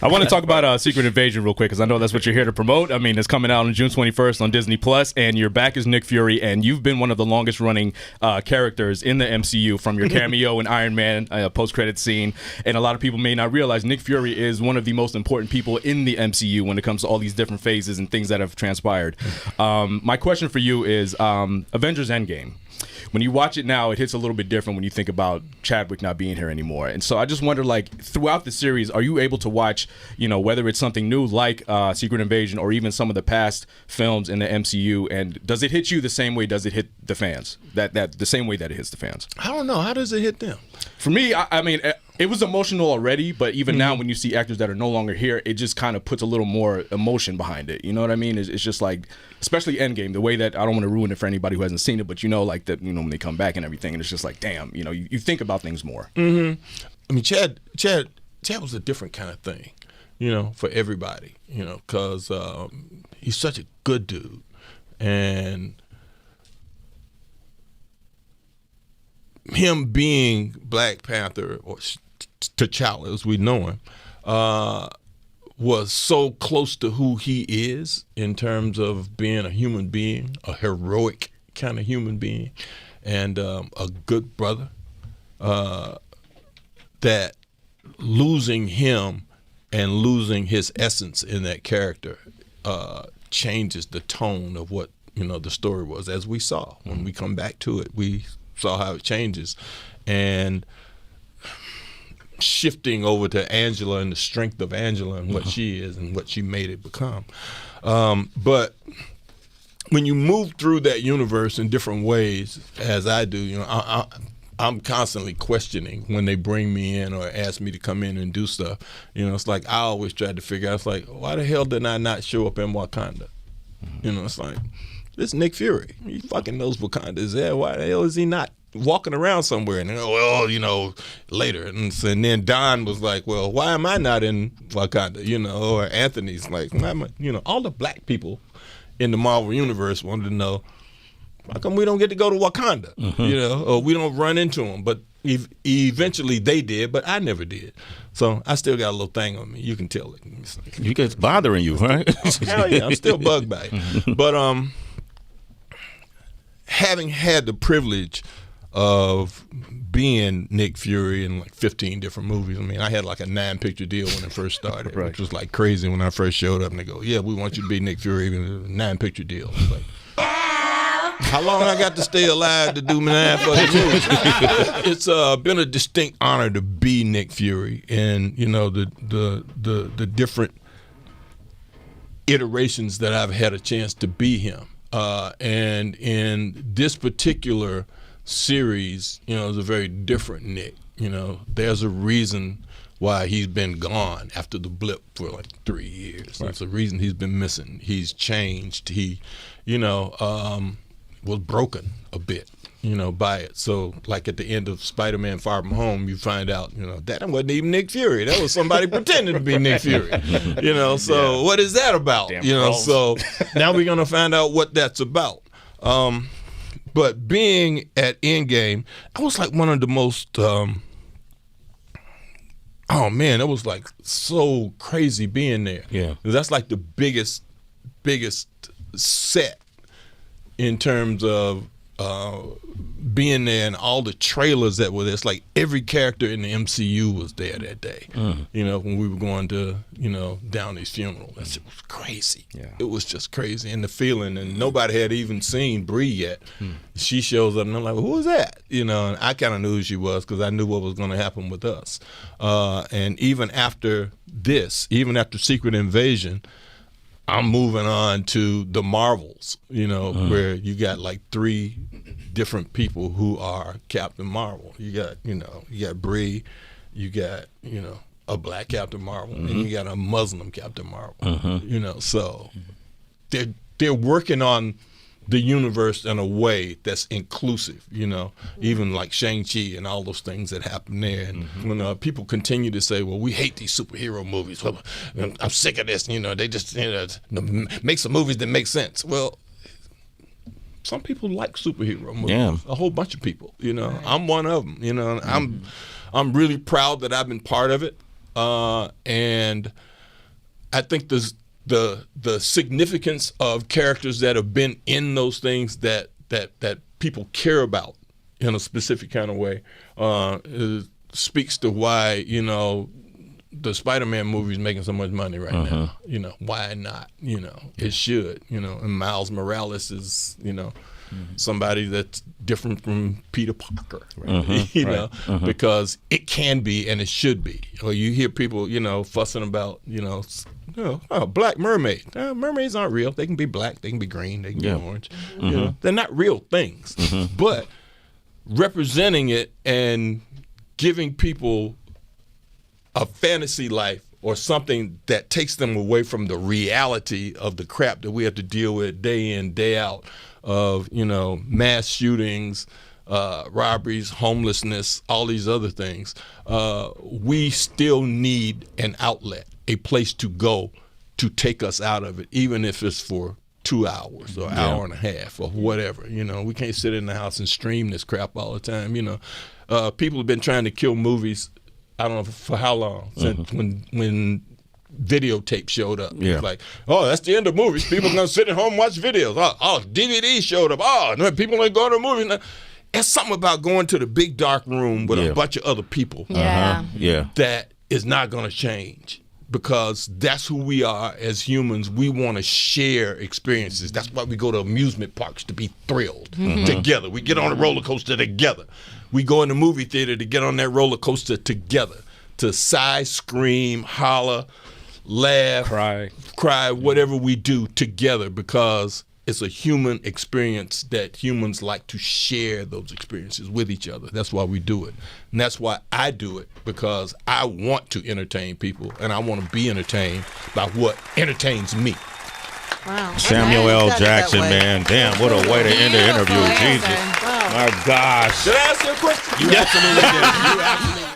I want to talk about Secret Invasion real quick because I know that's what you're here to promote. I mean, it's coming out on June 21st on Disney Plus, and you're back as Nick Fury, and you've been one of the longest running characters in the MCU from your cameo in Iron Man post-credit scene. And a lot of people may not realize Nick Fury is one of the most important people in the MCU when it comes to all these different phases and things that have transpired. My question for you is Avengers Endgame. When you watch it now, it hits a little bit different when you think about Chadwick not being here anymore. And so I just wonder, like, throughout the series, are you able to watch, whether it's something new like Secret Invasion or even some of the past films in the MCU, and does it hit you the same way does it hit the fans? That the same way that it hits the fans? I don't know. How does it hit them? For me, I mean, it was emotional already, but even now when you see actors that are no longer here, it just kind of puts a little more emotion behind it. You know what I mean? It's just like, especially Endgame, the way that, I don't want to ruin it for anybody who hasn't seen it, but when they come back and everything, and it's just like, damn, you think about things more. Mm-hmm. I mean, Chad was a different kind of thing, for everybody, because he's such a good dude. And him being Black Panther, or T'Challa as we know him, was so close to who he is in terms of being a human being, a heroic kind of human being, and a good brother, that losing him and losing his essence in that character changes the tone of what the story was. As we saw when we come back to it, we saw how it changes, and shifting over to Angela and the strength of Angela and what she is and what she made it become. But when you move through that universe in different ways, as I do, I'm constantly questioning when they bring me in or ask me to come in and do stuff. It's like I always try to figure out, it's like, why the hell did I not show up in Wakanda? It's like, this Nick Fury, he fucking knows Wakanda is there. Why the hell is he not walking around somewhere? And later. And then Don was like, well, why am I not in Wakanda? Or Anthony's like, why am I? All the black people in the Marvel Universe wanted to know, how come we don't get to go to Wakanda? Or we don't run into them. But eventually they did, but I never did. So I still got a little thing on me. You can tell it. You get bothering you, right? Hell yeah, I'm still bugged by it. But having had the privilege of being Nick Fury in like 15 different movies. I mean, I had like a 9-picture deal when it first started, right. Which was like crazy when I first showed up, and they go, yeah, we want you to be Nick Fury, even a 9-picture deal. It's like, how long I got to stay alive to do 9 fucking movies? It's been a distinct honor to be Nick Fury, and the different iterations that I've had a chance to be him. And in this particular series, it's a very different Nick. There's a reason why he's been gone after the blip for like 3 years. Right. There's a reason he's been missing. He's changed. He, was broken a bit, by it. So like at the end of Spider-Man Far From Home, you find out, that wasn't even Nick Fury. That was somebody pretending to be Nick Fury. So what is that about? Damn so now we're going to find out what that's about. But being at Endgame, I was like one of the most, it was like so crazy being there. Yeah. That's like the biggest set in terms of being there, and all the trailers that were there. It's like every character in the MCU was there that day. When we were going to, Downey's funeral. That shit was crazy. Yeah. It was just crazy. And the feeling, and nobody had even seen Brie yet. She shows up, and I'm like, well, who is that? And I kind of knew who she was because I knew what was going to happen with us. And even after this, even after Secret Invasion, I'm moving on to the Marvels, where you got like 3 different people who are Captain Marvel. You got Brie, you got, a black Captain Marvel, and you got a Muslim Captain Marvel. So they're working on the universe in a way that's inclusive, even like Shang-Chi and all those things that happen there. And when people continue to say, well, we hate these superhero movies. Well, I'm sick of this. They just make some movies that make sense. Well, some people like superhero movies. Yeah. A whole bunch of people, I'm one of them, I'm really proud that I've been part of it. And I think the significance of characters that have been in those things that people care about in a specific kind of way speaks to why the Spider-Man movie is making so much money right now. Why not? It should. And Miles Morales is somebody that's different from Peter Parker, because it can be and it should be. Or you hear people, fussing about, black mermaid. Mermaids aren't real. They can be black, they can be green, they can be orange. They're not real things. But representing it and giving people a fantasy life or something that takes them away from the reality of the crap that we have to deal with day in, day out of, mass shootings, robberies, homelessness, all these other things. We still need an outlet, a place to go to take us out of it, even if it's for 2 hours or an hour and a half or whatever. We can't sit in the house and stream this crap all the time. People have been trying to kill movies, I don't know for how long, since when videotape showed up. It's like, that's the end of movies. People are going to sit at home and watch videos. Oh, DVD showed up. No, people ain't going to movies now. It's something about going to the big dark room with a bunch of other people that is not going to change, because that's who we are as humans. We want to share experiences. That's why we go to amusement parks, to be thrilled together. We get on a roller coaster together. We go in the movie theater to get on that roller coaster together, to sigh, scream, holler, laugh, cry, whatever we do together, because it's a human experience that humans like to share those experiences with each other. That's why we do it. And that's why I do it, because I want to entertain people and I want to be entertained by what entertains me. Wow. Samuel L. Jackson, man. Damn, what a way to end the interview. Jesus. Wow. My gosh. Did I answer your question? You absolutely did. You absolutely